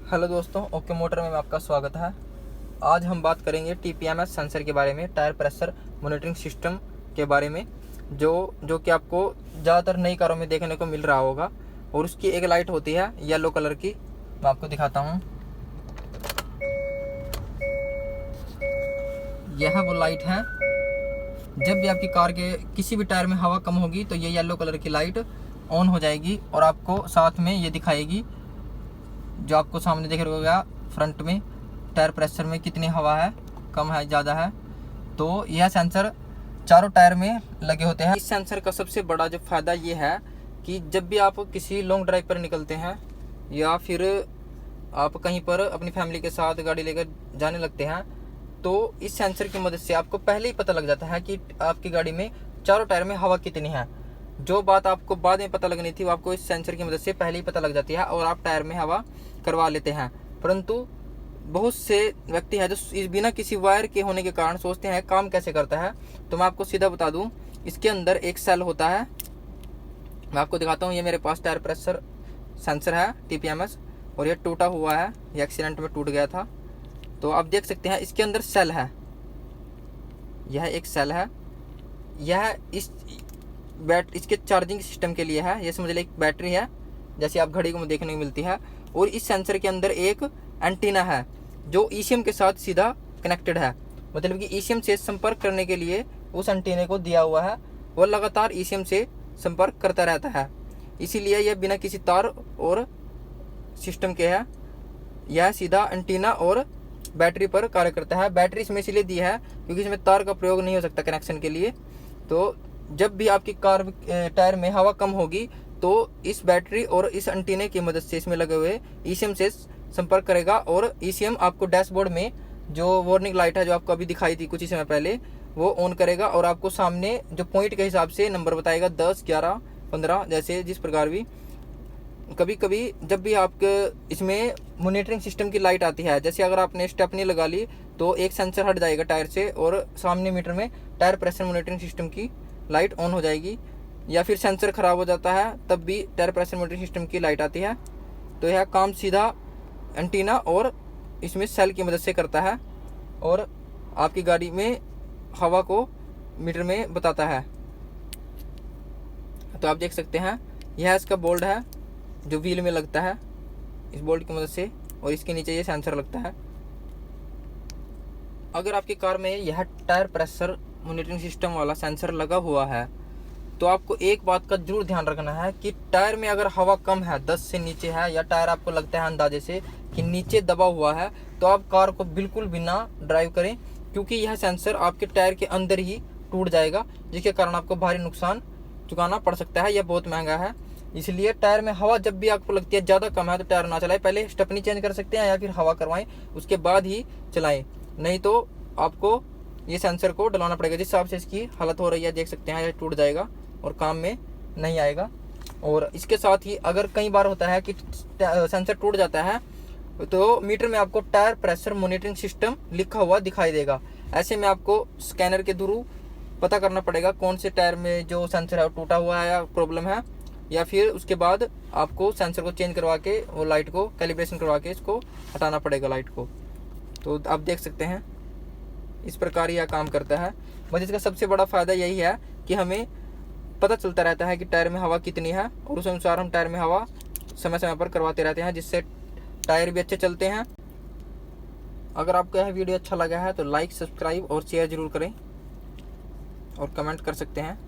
Hello दोस्तों, okay motor में आपका स्वागत है। आज हम बात करेंगे टीपीएमएस सेंसर के बारे में, टायर प्रेशर मॉनिटरिंग सिस्टम के बारे में, जो कि आपको ज़्यादातर नई कारों में देखने को मिल रहा होगा। और उसकी एक लाइट होती है येलो कलर की, मैं आपको दिखाता हूँ। यह वो लाइट है। जब भी आपकी कार के किसी भी टायर में हवा कम होगी तो ये येलो कलर की लाइट ऑन हो जाएगी और आपको साथ में ये दिखाएगी, जो आपको सामने देख रहे होगा फ्रंट में, टायर प्रेशर में कितनी हवा है, कम है, ज़्यादा है। तो यह सेंसर चारों टायर में लगे होते हैं। इस सेंसर का सबसे बड़ा जो फ़ायदा ये है कि जब भी आप किसी लॉन्ग ड्राइव पर निकलते हैं या फिर आप कहीं पर अपनी फैमिली के साथ गाड़ी लेकर जाने लगते हैं, तो इस सेंसर की मदद से आपको पहले ही पता लग जाता है कि आपकी गाड़ी में चारों टायर में हवा कितनी है। जो बात आपको बाद में पता लगनी थी वो आपको इस सेंसर की मदद से पहले ही पता लग जाती है और आप टायर में हवा करवा लेते हैं। परंतु बहुत से व्यक्ति हैं जो इस बिना किसी वायर के होने के कारण सोचते हैं काम कैसे करता है। तो मैं आपको सीधा बता दूं, इसके अंदर एक सेल होता है। मैं आपको दिखाता हूं। ये मेरे पास टायर प्रेशर सेंसर है टीपीएमएस, और ये टूटा हुआ है, ये एक्सीडेंट में टूट गया था। तो आप देख सकते हैं इसके अंदर सेल है। यह एक सेल है। यह इसके चार्जिंग सिस्टम के लिए है। ये समझ लीजिए एक बैटरी है, जैसे आप घड़ी को देखने को मिलती है। और इस सेंसर के अंदर एक एंटीना है जो ईसीएम के साथ सीधा कनेक्टेड है। मतलब कि ईसीएम से संपर्क करने के लिए उस एंटीने को दिया हुआ है। वो लगातार ईसीएम से संपर्क करता रहता है, इसीलिए यह बिना किसी तार और सिस्टम के है। यह सीधा एंटीना और बैटरी पर कार्य करता है। बैटरी इसमें इसलिए दी है क्योंकि इसमें तार का प्रयोग नहीं हो सकता कनेक्शन के लिए। तो जब भी आपकी कार टायर में हवा कम होगी तो इस बैटरी और इस एंटीने की मदद से इसमें लगे हुए ईसीएम से संपर्क करेगा, और ईसीएम आपको डैशबोर्ड में जो वार्निंग लाइट है, जो आपको अभी दिखाई थी कुछ ही समय पहले, वो ऑन करेगा और आपको सामने जो पॉइंट के हिसाब से नंबर बताएगा, 10, 11, 15, जैसे जिस प्रकार भी। कभी कभी जब भी आपके इसमें मॉनिटरिंग सिस्टम की लाइट आती है, जैसे अगर आपने स्टेपनी लगा ली तो एक सेंसर हट जाएगा टायर से और सामने मीटर में टायर प्रेशर मॉनिटरिंग सिस्टम की लाइट ऑन हो जाएगी। या फिर सेंसर ख़राब हो जाता है तब भी टायर प्रेशर मॉनिटरिंग सिस्टम की लाइट आती है। तो यह काम सीधा एंटीना और इसमें सेल की मदद से करता है और आपकी गाड़ी में हवा को मीटर में बताता है। तो आप देख सकते हैं, यह इसका बोल्ट है जो व्हील में लगता है इस बोल्ट की मदद से, और इसके नीचे ये सेंसर लगता है। अगर आपकी कार में यह टायर प्रेशर मॉनिटरिंग सिस्टम वाला सेंसर लगा हुआ है तो आपको एक बात का जरूर ध्यान रखना है कि टायर में अगर हवा कम है, 10 से नीचे है, या टायर आपको लगता है अंदाजे से कि नीचे दबा हुआ है, तो आप कार को बिल्कुल भी ना ड्राइव करें, क्योंकि यह सेंसर आपके टायर के अंदर ही टूट जाएगा, जिसके कारण आपको भारी नुकसान चुकाना पड़ सकता है। यह बहुत महंगा है। इसलिए टायर में हवा जब भी आपको लगती है ज़्यादा कम है तो टायर ना चलाएं। पहले स्टेपनी चेंज कर सकते हैं या फिर हवा करवाएं, उसके बाद ही चलाएं। नहीं तो आपको ये सेंसर को डलाना पड़ेगा। जिस हिसाब से इसकी हालत हो रही है देख सकते हैं, ये टूट जाएगा और काम में नहीं आएगा। और इसके साथ ही अगर कई बार होता है कि सेंसर टूट जाता है तो मीटर में आपको टायर प्रेशर मॉनिटरिंग सिस्टम लिखा हुआ दिखाई देगा। ऐसे में आपको स्कैनर के थ्रू पता करना पड़ेगा कौन से टायर में जो सेंसर है वो टूटा हुआ है या प्रॉब्लम है, या फिर उसके बाद आपको सेंसर को चेंज करवा के वो लाइट को कैलिब्रेशन करवा के इसको हटाना पड़ेगा लाइट को। तो आप देख सकते हैं इस प्रकार यह काम करता है। बस इसका सबसे बड़ा फ़ायदा यही है कि हमें पता चलता रहता है कि टायर में हवा कितनी है, और उस अनुसार हम टायर में हवा समय समय पर करवाते रहते हैं, जिससे टायर भी अच्छे चलते हैं। अगर आपको यह वीडियो अच्छा लगा है तो लाइक, सब्सक्राइब और शेयर ज़रूर करें और कमेंट कर सकते हैं।